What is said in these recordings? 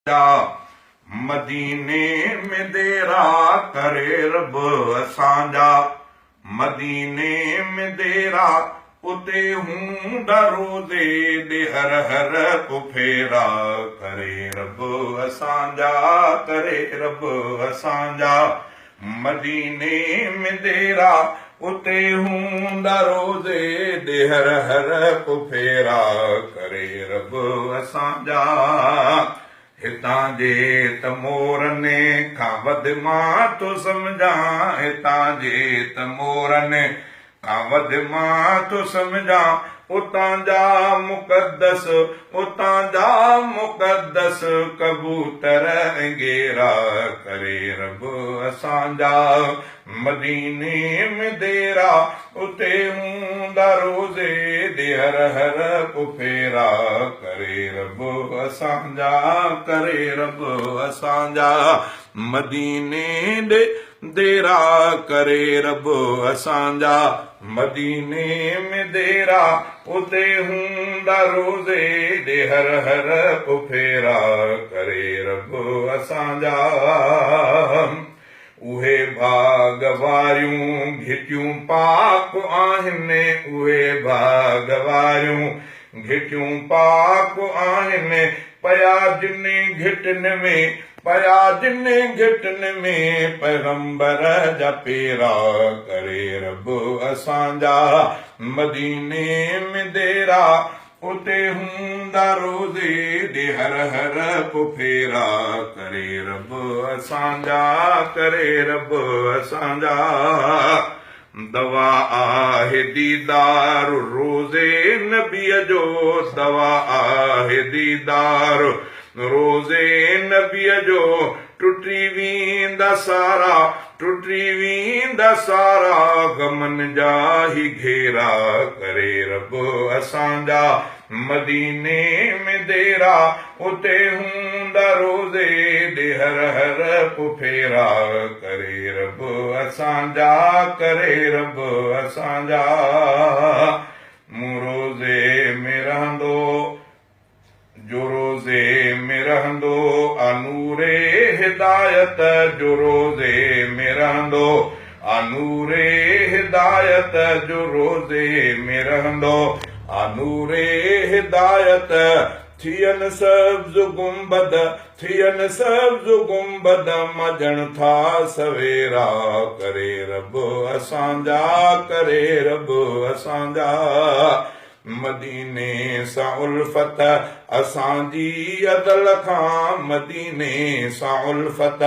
मदीने में देरा करे रब असांजा। मदीने में देरा उते हूंदा रोज़े दे हर हर को फेरा करे रब असांजा, करे रब असांजा। मदीने में देरा उते हूंदा रोज़े दे हर हर को फेरा करे रब असांजा। हितां जे त मोरनि खां वधि मां तो सम्झां, हितां जे त मोरनि खां वधि मां तो सम्झां। उतां जा मुक़दस, उतां जा मुक़दस कबूतर गेरा करे रब असांजा। मदीने में देरा उते हूंदा रोज़े दे हर हर को फेरा करे रब असांजा, करे रब असांजा। मदीने दे देरा करे रब असांजा। मदीने में देरा उते हूंदा रोज़े दे हर हर को फेरा करे रब असांजा। उहे भाग वारियूं घिटियूं पाक आहिनि, उहे भाग वारियूं घिटियूं पाक आहिनि। पया जिन घिटनि में, पया जिन घिटनि में पैगंबर जा पेरा करे रब असांजा। मदीने में देरा उते हूंदा रोज़े दे हर हर को फेरा करे रब असांजा, करे रब असांजा। दवा आहे दीदार रोज़े नबीअ जो, दवा आहे दीदार रोज़े नबीअ जो। टुटी वेंदा सारा, टुटी वेंदा सारा गमन जा ही घेरा करे रब असांजा। मदीने में देरा उते हूंदा रोज़े दे हर हर को फेरा करे रब असांजा, करे रब असांजा। मूं रोज़े में रहंदो जो रोज़े में रहंदो अनूरे हिदायत, जो रोज़े में रहंदो अनूरे हिदायत, जो रोज़े में रहंदो अनूरे हिदायत। थियन सब्ज़ गुंबद, थियन सब्ज़ गुंबद मजण था सवेरा करे रब असांजा, करे रब असांजा। मदीने सां उल्फत असांजी अज़ल खां, मदीने सां उल्फत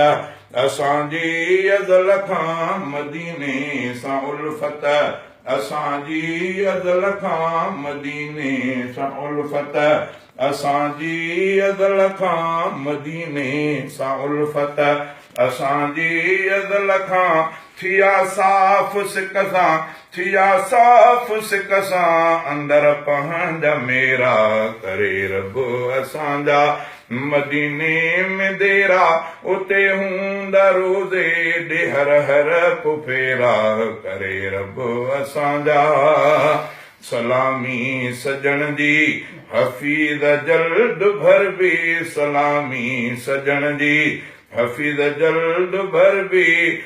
असांजी अज़ल खां। मदीने सां उल्फत असांजी अज़ल खां, मदीने सां उल्फत असांजी अज़ल खां। मदीने सां उल्फत असांजी अज़ल खां। थिया साफ़ सिक सां, थिया साफ़ सिक सां अंदर पंहिंजा मेरा करे रब असांजा। मदीने में देरा उते हूंदा रोज़े दे हर हर को फेरा करे रब असांजा। सलामी सजण जी हफ़ीज़ जल्द भर भी, सलामी सजण जी हफ़ीज़ जल्द भर भी।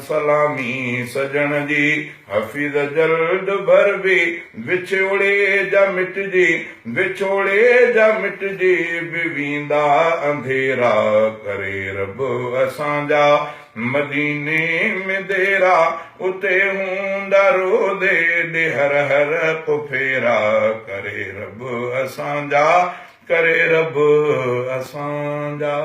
सलामी सजण जी हफ़ीज़ जल्द भर भी। विछोड़े जा मिटजी, विछोड़े जा मिटजी बि वेंदा अंधेरा करे रब असांजा। मदीने में देरा उते हूंदा रोज़े दे हर हर को फेरा करे रब असांजा, करे रब असांजा।